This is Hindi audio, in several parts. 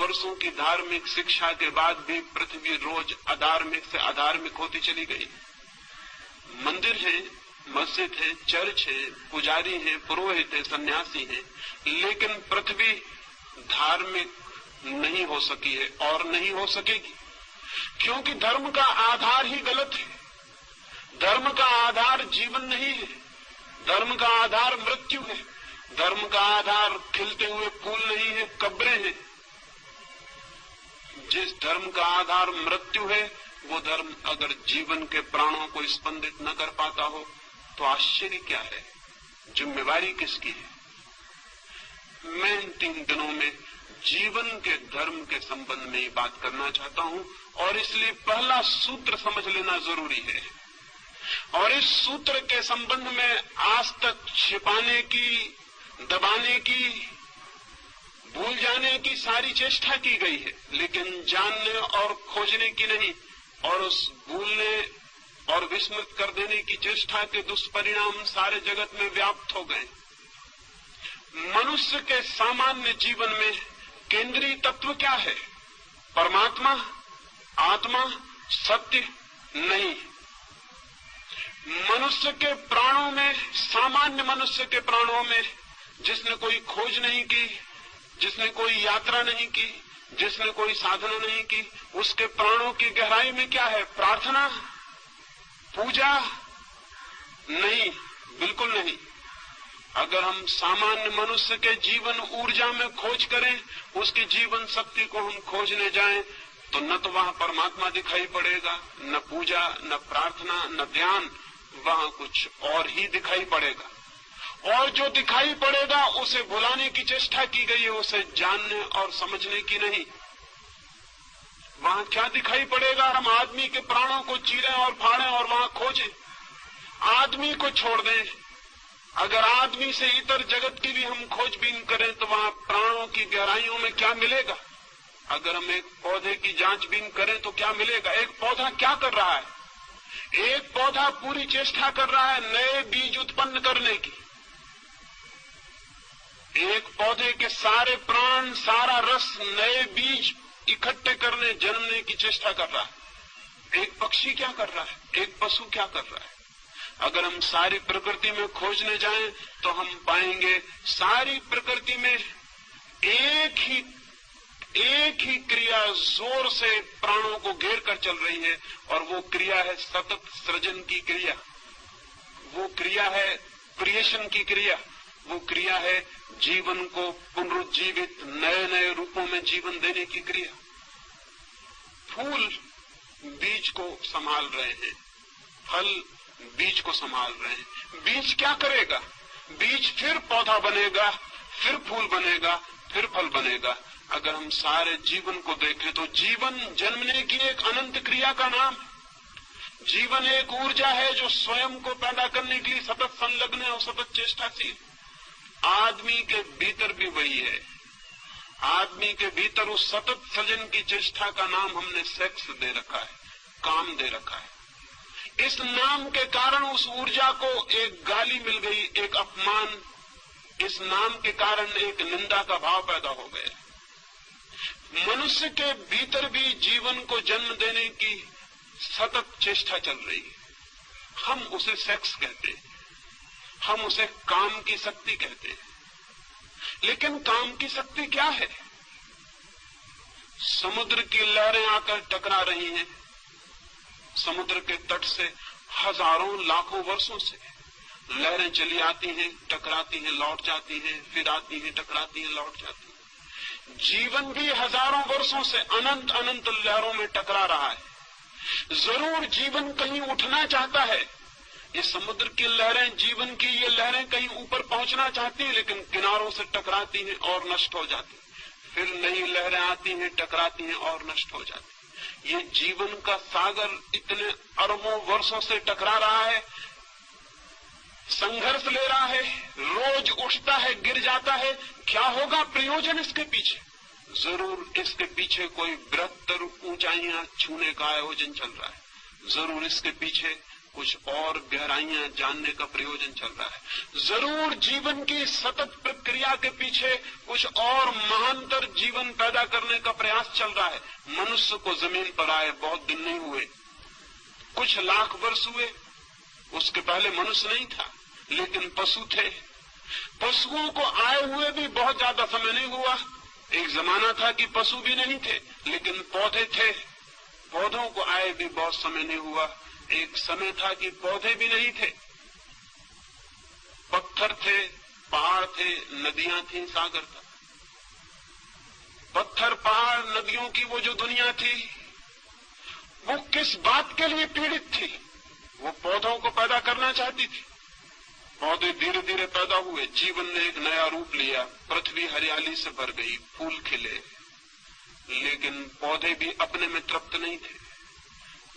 वर्षों की धार्मिक शिक्षा के बाद भी पृथ्वी रोज अधार्मिक से अधार्मिक होती चली गई। मंदिर है, मस्जिद है, चर्च है, पुजारी है, पुरोहित है, सन्यासी है, लेकिन पृथ्वी धार्मिक नहीं हो सकी है और नहीं हो सकेगी, क्योंकि धर्म का आधार ही गलत है। धर्म का आधार जीवन नहीं है, धर्म का आधार मृत्यु है, धर्म का आधार खिलते हुए फूल नहीं है, कब्रें हैं। जिस धर्म का आधार मृत्यु है, वो धर्म अगर जीवन के प्राणों को स्पंदित न कर पाता हो तो आश्चर्य क्या है, जिम्मेवारी किसकी है? मैं इन 3 दिनों में जीवन के धर्म के संबंध में ही बात करना चाहता हूं, और इसलिए पहला सूत्र समझ लेना जरूरी है। और इस सूत्र के संबंध में आज तक छिपाने की, दबाने की, भूल जाने की सारी चेष्टा की गई है, लेकिन जानने और खोजने की नहीं। और उस भूलने और विस्मृत कर देने की चेष्टा के दुष्परिणाम सारे जगत में व्याप्त हो गए। मनुष्य के सामान्य जीवन में केंद्रीय तत्व क्या है? परमात्मा, आत्मा, सत्य नहीं। मनुष्य के प्राणों में, सामान्य मनुष्य के प्राणों में, जिसने कोई खोज नहीं की, जिसने कोई यात्रा नहीं की, जिसने कोई साधना नहीं की, उसके प्राणों की गहराई में क्या है? प्रार्थना, पूजा? नहीं, बिल्कुल नहीं। अगर हम सामान्य मनुष्य के जीवन ऊर्जा में खोज करें, उसकी जीवन शक्ति को हम खोजने जाएं, तो न तो वहां परमात्मा दिखाई पड़ेगा, न पूजा, न प्रार्थना, न ध्यान, वहां कुछ और ही दिखाई पड़ेगा। और जो दिखाई पड़ेगा उसे भुलाने की चेष्टा की गई है, उसे जानने और समझने की नहीं। वहां क्या दिखाई पड़ेगा? हम आदमी के प्राणों को चीरें और फाड़ें और वहां खोजें, आदमी को छोड़ दें। अगर आदमी से इतर जगत की भी हम खोजबीन करें तो वहां प्राणों की गहराइयों में क्या मिलेगा? अगर हम एक पौधे की जांचबीन करें तो क्या मिलेगा? एक पौधा क्या कर रहा है? एक पौधा पूरी चेष्टा कर रहा है नए बीज उत्पन्न करने की। एक पौधे के सारे प्राण, सारा रस नए बीज इकट्ठे करने, जन्मने की चेष्टा कर रहा है। एक पक्षी क्या कर रहा है? एक पशु क्या कर रहा है? अगर हम सारी प्रकृति में खोजने जाएं तो हम पाएंगे सारी प्रकृति में एक ही क्रिया जोर से प्राणों को घेर कर चल रही है, और वो क्रिया है सतत सृजन की क्रिया, वो क्रिया है क्रिएशन की क्रिया, वो क्रिया है जीवन को पुनरुज्जीवित नए नए रूपों में जीवन देने की क्रिया। फूल बीज को संभाल रहे हैं, फल बीज को संभाल रहे हैं। बीज क्या करेगा? बीज फिर पौधा बनेगा, फिर फूल बनेगा, फिर फल बनेगा। अगर हम सारे जीवन को देखें तो जीवन जन्मने की एक अनंत क्रिया का नाम है। जीवन एक ऊर्जा है जो स्वयं को पैदा करने के लिए सतत संलग्न है और सतत चेष्टाशील। आदमी के भीतर भी वही है। आदमी के भीतर उस सतत सृजन की चेष्टा का नाम हमने सेक्स दे रखा है, काम दे रखा है। इस नाम के कारण उस ऊर्जा को एक गाली मिल गई, एक अपमान। इस नाम के कारण एक निंदा का भाव पैदा हो गया। मनुष्य के भीतर भी जीवन को जन्म देने की सतत चेष्टा चल रही है। हम उसे सेक्स कहते हैं, हम उसे काम की शक्ति कहते हैं। लेकिन काम की शक्ति क्या है? समुद्र की लहरें आकर टकरा रही हैं, समुद्र के तट से हजारों लाखों वर्षों से लहरें चली आती हैं, टकराती हैं, लौट जाती हैं, फिर आती हैं, टकराती हैं, लौट जाती हैं। जीवन भी हजारों वर्षों से अनंत अनंत लहरों में टकरा रहा है। जरूर जीवन कहीं उठना चाहता है। ये समुद्र की लहरें, जीवन की ये लहरें कहीं ऊपर पहुंचना चाहती हैं, लेकिन किनारों से टकराती हैं और नष्ट हो जाती हैं। फिर नई लहरें आती हैं, टकराती हैं और नष्ट हो जाती हैं। ये जीवन का सागर इतने अरबों वर्षों से टकरा रहा है, संघर्ष ले रहा है, रोज उठता है, गिर जाता है। क्या होगा प्रयोजन इसके पीछे? जरूर इसके पीछे कोई बृहत्तर ऊंचाइयां छूने का आयोजन चल रहा है। जरूर इसके पीछे कुछ और गहराइयां जानने का प्रयोजन चल रहा है। जरूर जीवन की सतत प्रक्रिया के पीछे कुछ और महानतर जीवन पैदा करने का प्रयास चल रहा है। मनुष्य को जमीन पर आए बहुत दिन नहीं हुए, कुछ लाख वर्ष हुए। उसके पहले मनुष्य नहीं था, लेकिन पशु थे। पशुओं को आए हुए भी बहुत ज्यादा समय नहीं हुआ। एक जमाना था कि पशु भी नहीं थे, लेकिन पौधे थे। पौधों को आए भी बहुत समय नहीं हुआ। एक समय था कि पौधे भी नहीं थे, पत्थर थे, पहाड़ थे, नदियां थी, सागर था। पत्थर, पहाड़, नदियों की वो जो दुनिया थी, वो किस बात के लिए पीड़ित थी? वो पौधों को पैदा करना चाहती थी। पौधे धीरे धीरे पैदा हुए, जीवन ने एक नया रूप लिया, पृथ्वी हरियाली से भर गई, फूल खिले। लेकिन पौधे भी अपने में तृप्त नहीं थे।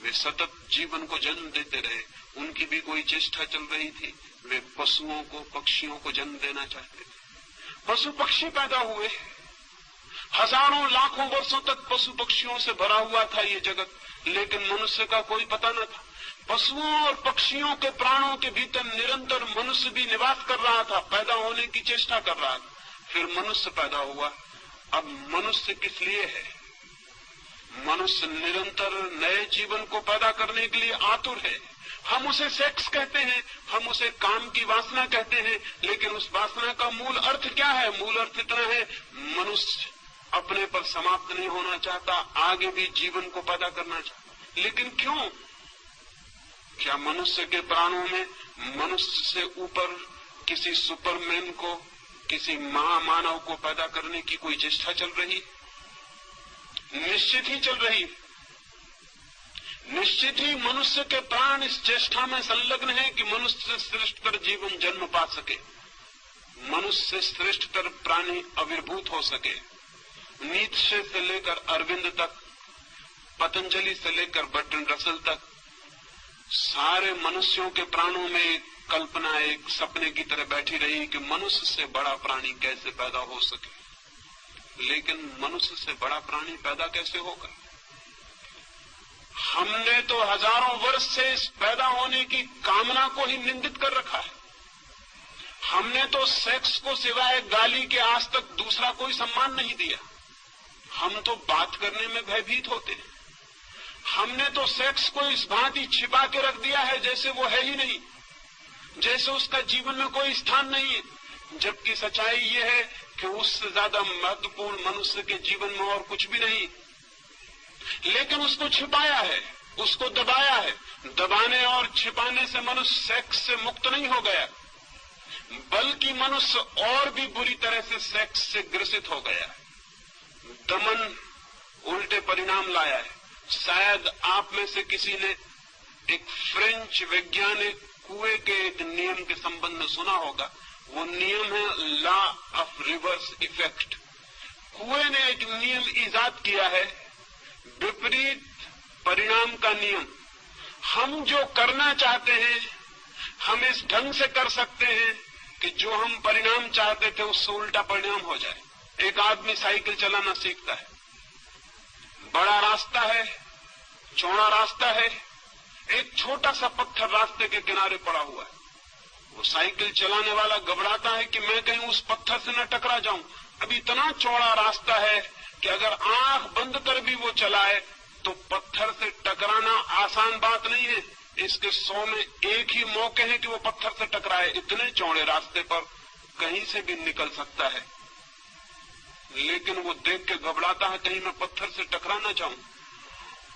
वे सतत जीवन को जन्म देते रहे, उनकी भी कोई चेष्टा चल रही थी। वे पशुओं को, पक्षियों को जन्म देना चाहते थे। पशु पक्षी पैदा हुए। हजारों लाखों वर्षों तक पशु पक्षियों से भरा हुआ था ये जगत, लेकिन मनुष्य का कोई पता न था। पशुओं और पक्षियों के प्राणों के भीतर निरंतर मनुष्य भी निवास कर रहा था, पैदा होने की चेष्टा कर रहा था। फिर मनुष्य पैदा हुआ। अब मनुष्य किस लिए है? मनुष्य निरंतर नए जीवन को पैदा करने के लिए आतुर है। हम उसे सेक्स कहते हैं, हम उसे काम की वासना कहते हैं, लेकिन उस वासना का मूल अर्थ क्या है? मूल अर्थ इतना है, मनुष्य अपने पर समाप्त नहीं होना चाहता, आगे भी जीवन को पैदा करना चाहता। लेकिन क्यों? क्या मनुष्य के प्राणों में मनुष्य से ऊपर किसी सुपरमैन को, किसी महामानव को पैदा करने की कोई चेष्टा चल रही? निश्चित ही चल रही। निश्चित ही मनुष्य के प्राण इस चेष्टा में संलग्न है कि मनुष्य से श्रेष्ठतर जीवन जन्म पा सके, मनुष्य से श्रेष्ठतर प्राणी आविर्भूत हो सके। नीत्शे से लेकर अरविंद तक, पतंजलि से लेकर बर्ट्रैंड रसल तक, सारे मनुष्यों के प्राणों में एक कल्पना, एक सपने की तरह बैठी रही कि मनुष्य से बड़ा प्राणी कैसे पैदा हो सके। लेकिन मनुष्य से बड़ा प्राणी पैदा कैसे होगा? हमने तो हजारों वर्ष से इस पैदा होने की कामना को ही निंदित कर रखा है। हमने तो सेक्स को सिवाय गाली के आज तक दूसरा कोई सम्मान नहीं दिया। हम तो बात करने में भयभीत होते हैं। हमने तो सेक्स को इस भांति छिपा के रख दिया है जैसे वो है ही नहीं, जैसे उसका जीवन में कोई स्थान नहीं है। जबकि सच्चाई ये है कि उससे ज्यादा महत्वपूर्ण मनुष्य के जीवन में और कुछ भी नहीं, लेकिन उसको छिपाया है, उसको दबाया है। दबाने और छिपाने से मनुष्य सेक्स से मुक्त नहीं हो गया, बल्कि मनुष्य और भी बुरी तरह से सेक्स से ग्रसित हो गया। दमन उल्टे परिणाम लाया है। शायद आप में से किसी ने एक फ्रेंच वैज्ञानिक कुएं के एक नियम के संबंध में सुना होगा। वो नियम है लॉ ऑफ रिवर्स इफेक्ट। कुएं ने एक नियम इजाद किया है, विपरीत परिणाम का नियम। हम जो करना चाहते हैं हम इस ढंग से कर सकते हैं कि जो हम परिणाम चाहते थे उससे उल्टा परिणाम हो जाए। एक आदमी साइकिल चलाना सीखता है, बड़ा रास्ता है, चौड़ा रास्ता है, एक छोटा सा पत्थर रास्ते के किनारे पड़ा हुआ है। वो साइकिल चलाने वाला घबराता है कि मैं कहीं उस पत्थर से न टकरा जाऊं। अब इतना चौड़ा रास्ता है कि अगर आंख बंद कर भी वो चलाए तो पत्थर से टकराना आसान बात नहीं है। इसके 100 में एक ही मौके हैं कि वो पत्थर से टकराए। इतने चौड़े रास्ते पर कहीं से भी निकल सकता है, लेकिन वो देख के घबराता है कहीं मैं पत्थर से टकरा ना जाऊं।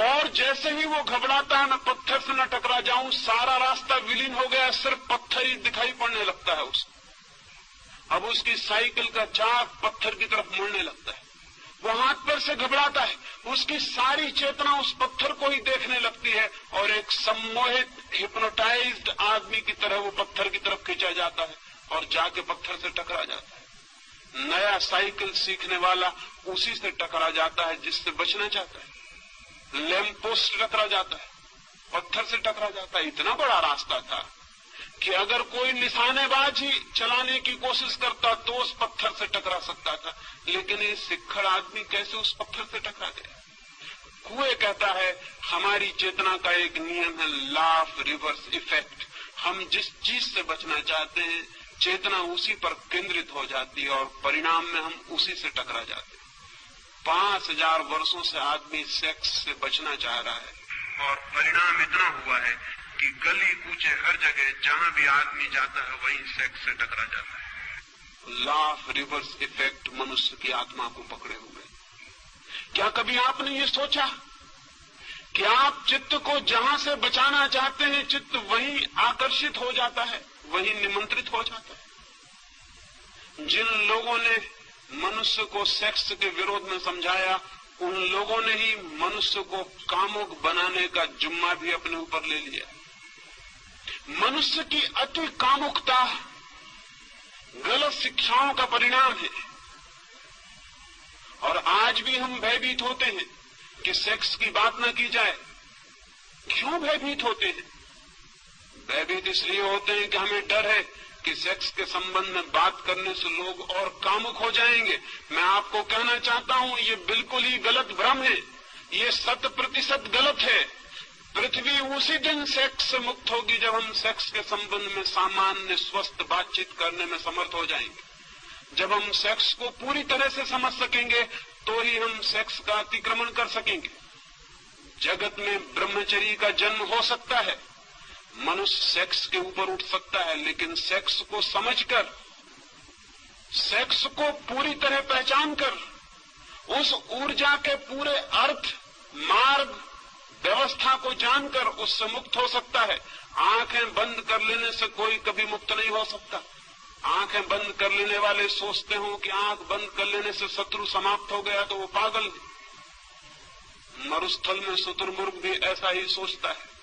और जैसे ही वो घबराता है मैं पत्थर से न टकरा जाऊं, सारा रास्ता विलीन हो गया, सिर्फ पत्थर ही दिखाई पड़ने लगता है उसको। अब उसकी साइकिल का चाक पत्थर की तरफ मुड़ने लगता है। वो हाथ पैर से घबराता है, उसकी सारी चेतना उस पत्थर को ही देखने लगती है और एक सम्मोहित हिप्नोटाइज्ड आदमी की तरह वो पत्थर की तरफ खींचा जाता है और जाके पत्थर से टकरा जाता है। नया साइकिल सीखने वाला उसी से टकरा जाता है जिससे बचना चाहता है। लैंप पोस्ट टकरा जाता है, पत्थर से टकरा जाता है। इतना बड़ा रास्ता था कि अगर कोई निशानेबाज ही चलाने की कोशिश करता तो उस पत्थर से टकरा सकता था, लेकिन ये सिक्खड़ आदमी कैसे उस पत्थर से टकरा गया? कुएं कहता है हमारी चेतना का एक नियम है, लॉ ऑफ रिवर्स इफेक्ट। हम जिस चीज से बचना चाहते हैं चेतना उसी पर केंद्रित हो जाती है और परिणाम में हम उसी से टकरा जाते हैं। 5000 वर्षों से आदमी सेक्स से बचना चाह रहा है और परिणाम इतना हुआ है कि गली कूचे हर जगह जहां भी आदमी जाता है वहीं सेक्स से टकरा जाता है। लॉ ऑफ रिवर्स इफेक्ट मनुष्य की आत्मा को पकड़े हुए। क्या कभी आपने ये सोचा कि आप चित्त को जहां से बचाना चाहते हैं चित्त वहीं आकर्षित हो जाता है, वहीं निमंत्रित हो जाता है। जिन लोगों ने मनुष्य को सेक्स के विरोध में समझाया उन लोगों ने ही मनुष्य को कामुक बनाने का जिम्मा भी अपने ऊपर ले लिया। मनुष्य की अति कामुकता गलत शिक्षाओं का परिणाम है और आज भी हम भयभीत होते हैं कि सेक्स की बात न की जाए। क्यों भयभीत होते हैं? भयभीत इसलिए होते हैं कि हमें डर है कि सेक्स के संबंध में बात करने से लोग और कामुक हो जाएंगे। मैं आपको कहना चाहता हूं ये बिल्कुल ही गलत भ्रम है, ये 100% गलत है। पृथ्वी उसी दिन सेक्स से मुक्त होगी जब हम सेक्स के संबंध में सामान्य स्वस्थ बातचीत करने में समर्थ हो जाएंगे। जब हम सेक्स को पूरी तरह से समझ सकेंगे तो ही हम सेक्स का अतिक्रमण कर सकेंगे। जगत में ब्रह्मचर्य का जन्म हो सकता है, मनुष्य सेक्स के ऊपर उठ सकता है, लेकिन सेक्स को समझकर, सेक्स को पूरी तरह पहचानकर, उस ऊर्जा के पूरे अर्थ, मार्ग, व्यवस्था को जानकर उससे मुक्त हो सकता है। आंखें बंद कर लेने से कोई कभी मुक्त नहीं हो सकता। आंखें बंद कर लेने वाले सोचते हो कि आंख बंद कर लेने से शत्रु समाप्त हो गया तो वो पागल है। मरुस्थल में शुतुरमुर्ग भी ऐसा ही सोचता है।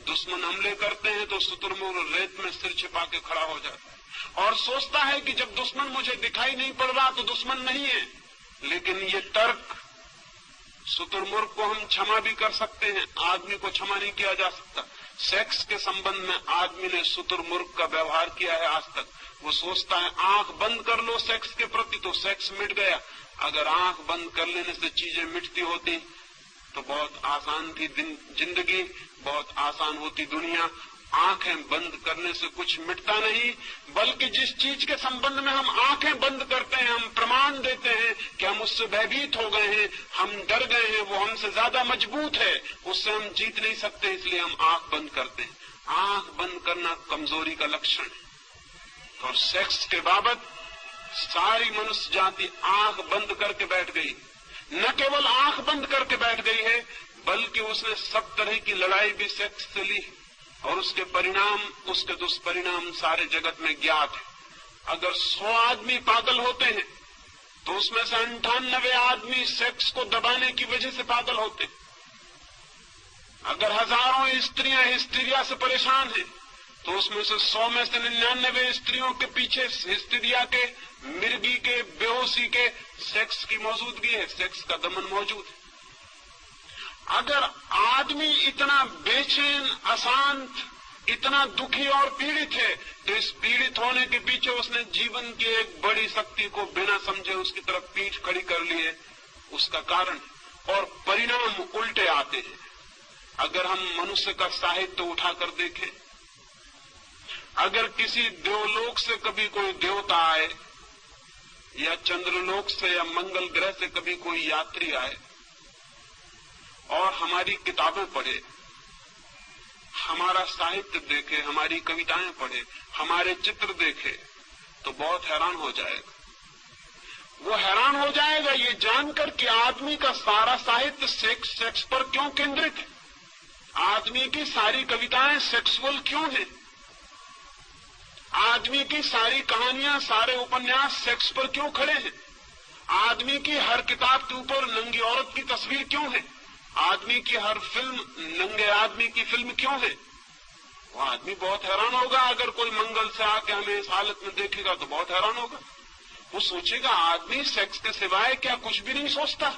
दुश्मन हमले करते हैं तो शुतुरमुर्ग रेत में सिर छिपा के खड़ा हो जाता है और सोचता है कि जब दुश्मन मुझे दिखाई नहीं पड़ रहा तो दुश्मन नहीं है। लेकिन ये तर्क, शुतुरमुर्ग को हम क्षमा भी कर सकते हैं, आदमी को क्षमा नहीं किया जा सकता। सेक्स के संबंध में आदमी ने शुतुरमुर्ग का व्यवहार किया है आज तक। वो सोचता है आंख बंद कर लो सेक्स के प्रति तो सेक्स मिट गया। अगर आंख बंद कर लेने से चीजें मिटती होती तो बहुत आसान थी जिंदगी, बहुत आसान होती दुनिया। आंखें बंद करने से कुछ मिटता नहीं, बल्कि जिस चीज के संबंध में हम आंखें बंद करते हैं, हम प्रमाण देते हैं कि हम उससे भयभीत हो गए हैं, हम डर गए हैं, वो हमसे ज्यादा मजबूत है, उससे हम जीत नहीं सकते, इसलिए हम आंख बंद करते हैं। आंख बंद करना कमजोरी का लक्षण है। और सेक्स के बाबत सारी मनुष्य जाति आंख बंद करके बैठ गई। न केवल आंख बंद करके बैठ गई है, बल्कि उसने सब तरह की लड़ाई भी सेक्स से ली और उसके परिणाम, उसके दुष्परिणाम सारे जगत में ज्ञात है। अगर 100 आदमी पागल होते हैं तो उसमें से 98 आदमी सेक्स को दबाने की वजह से पागल होते हैं। अगर हजारों स्त्रियां हिस्टीरिया से परेशान हैं तो उसमें से 100 में से 99 स्त्रियों के पीछे हिस्टीरिया के, मिर्गी के, बेहोशी के सेक्स की मौजूदगी है, सेक्स का दमन मौजूद है। अगर आदमी इतना बेचैन, अशांत, इतना दुखी और पीड़ित है तो इस पीड़ित होने के पीछे उसने जीवन की एक बड़ी शक्ति को बिना समझे उसकी तरफ पीठ खड़ी कर ली है, उसका कारण। और परिणाम उल्टे आते हैं। अगर हम मनुष्य का साहित्य उठाकर देखें, अगर किसी देवलोक से कभी कोई देवता आए या चंद्रलोक से या मंगल ग्रह से कभी कोई यात्री आए और हमारी किताबें पढ़े, हमारा साहित्य देखे, हमारी कविताएं पढ़े, हमारे चित्र देखे, तो बहुत हैरान हो जाएगा। वो हैरान हो जाएगा ये जानकर कि आदमी का सारा साहित्य सेक्स पर क्यों केंद्रित है, आदमी की सारी कविताएं सेक्सुअल क्यों है, आदमी की सारी कहानियां, सारे उपन्यास सेक्स पर क्यों खड़े हैं, आदमी की हर किताब के ऊपर नंगी औरत की तस्वीर क्यों है, आदमी की हर फिल्म नंगे आदमी की फिल्म क्यों है। वो आदमी बहुत हैरान होगा। अगर कोई मंगल से आके हमें इस हालत में देखेगा तो बहुत हैरान होगा। वो सोचेगा आदमी सेक्स के सिवाय क्या कुछ भी नहीं सोचता।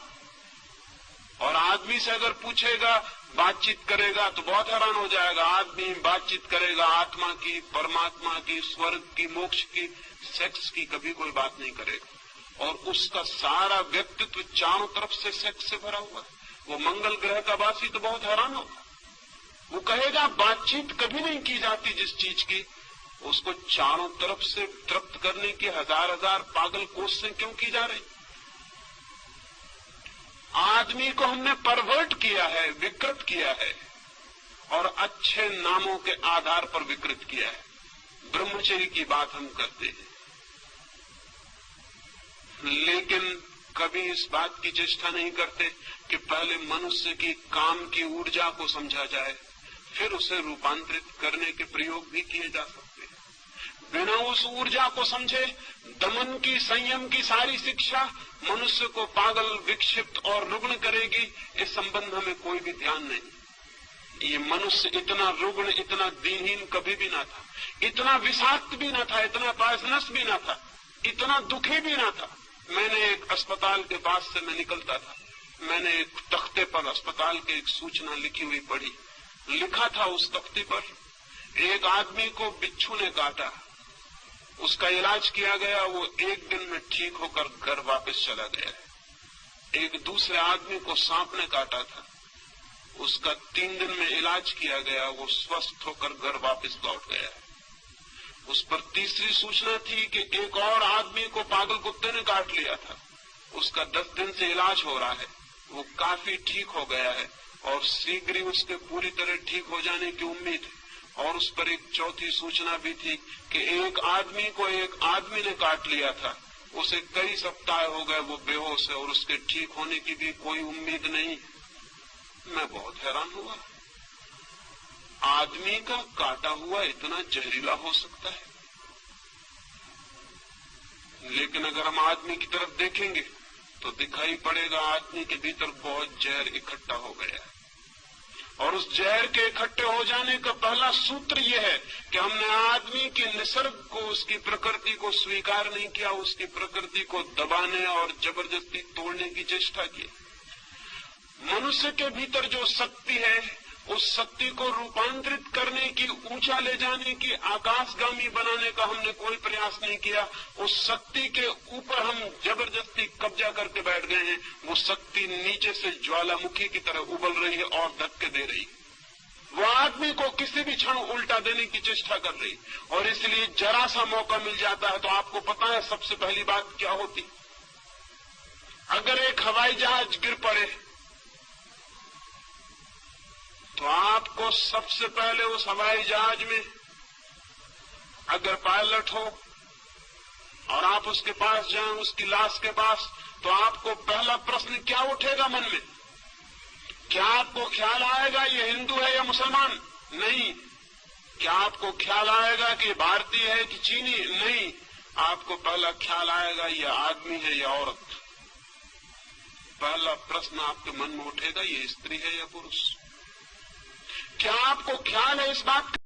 और आदमी से अगर पूछेगा, बातचीत करेगा तो बहुत हैरान हो जाएगा। आदमी बातचीत करेगा आत्मा की, परमात्मा की, स्वर्ग की, मोक्ष की, सेक्स की कभी कोई बात नहीं करेगा। और उसका सारा व्यक्तित्व चारों तरफ से सेक्स से भरा हुआ है। वो मंगल ग्रह का वासी तो बहुत हैरान होगा। वो कहेगा बातचीत कभी नहीं की जाती जिस चीज की, उसको चारों तरफ से तृप्त करने की हजार हजार पागल कोशिशें क्यों की जा रही। आदमी को हमने परवर्ट किया है, विकृत किया है, और अच्छे नामों के आधार पर विकृत किया है। ब्रह्मचर्य की बात हम करते हैं, लेकिन कभी इस बात की चेष्टा नहीं करते कि पहले मनुष्य की काम की ऊर्जा को समझा जाए, फिर उसे रूपांतरित करने के प्रयोग भी किए जा सकते हैं। बिना उस ऊर्जा को समझे दमन की, संयम की सारी शिक्षा मनुष्य को पागल, विक्षिप्त और रुग्ण करेगी। इस संबंध में कोई भी ध्यान नहीं। ये मनुष्य इतना रुग्ण, इतना दीनहीन कभी भी ना था, इतना विषाक्त भी ना था, इतना पॉइजनस भी ना था, इतना दुखी भी ना था। मैंने एक अस्पताल के पास से मैं निकलता था, मैंने एक तख्ते पर अस्पताल की एक सूचना लिखी हुई पढ़ी। लिखा था उस तख्ते पर, एक आदमी को बिच्छू ने काटा, उसका इलाज किया गया, वो एक दिन में ठीक होकर घर वापस चला गया है। एक दूसरे आदमी को सांप ने काटा था, उसका 3 दिन में इलाज किया गया, वो स्वस्थ होकर घर वापस लौट गया है। उस पर तीसरी सूचना थी कि एक और आदमी को पागल कुत्ते ने काट लिया था, उसका 10 दिन से इलाज हो रहा है, वो काफी ठीक हो गया है और शीघ्र ही उसके पूरी तरह ठीक हो जाने की उम्मीद है। और उस पर एक चौथी सूचना भी थी कि एक आदमी को एक आदमी ने काट लिया था, उसे कई सप्ताह हो गए, वो बेहोश है और उसके ठीक होने की भी कोई उम्मीद नहीं। मैं बहुत हैरान हुआ, आदमी का काटा हुआ इतना जहरीला हो सकता है। लेकिन अगर हम आदमी की तरफ देखेंगे तो दिखाई पड़ेगा आदमी के भीतर बहुत जहर इकट्ठा हो गया है। और उस जहर के इकट्ठे हो जाने का पहला सूत्र यह है कि हमने आदमी के निसर्ग को, उसकी प्रकृति को स्वीकार नहीं किया, उसकी प्रकृति को दबाने और जबरदस्ती तोड़ने की चेष्टा की। मनुष्य के भीतर जो शक्ति है, उस शक्ति को रूपांतरित करने की, ऊंचा ले जाने की, आकाशगामी बनाने का हमने कोई प्रयास नहीं किया। उस शक्ति के ऊपर हम जबरदस्ती कब्जा करके बैठ गए हैं। वो शक्ति नीचे से ज्वालामुखी की तरह उबल रही है और धक्के दे रही है। वो आदमी को किसी भी क्षण उल्टा देने की चेष्टा कर रही, और इसलिए जरा सा मौका मिल जाता है तो आपको पता है सबसे पहली बात क्या होती। अगर एक हवाई जहाज गिर पड़े तो आपको सबसे पहले उस हवाई जहाज में अगर पायलट हो और आप उसके पास जाएं, उसकी लाश के पास, तो आपको पहला प्रश्न क्या उठेगा मन में? क्या आपको ख्याल आएगा ये हिंदू है या मुसलमान? नहीं। क्या आपको ख्याल आएगा कि भारतीय है कि चीनी? नहीं। आपको पहला ख्याल आएगा ये आदमी है या औरत। पहला प्रश्न आपके मन में उठेगा ये स्त्री है या पुरुष। क्या आपको ख्याल है इस बात का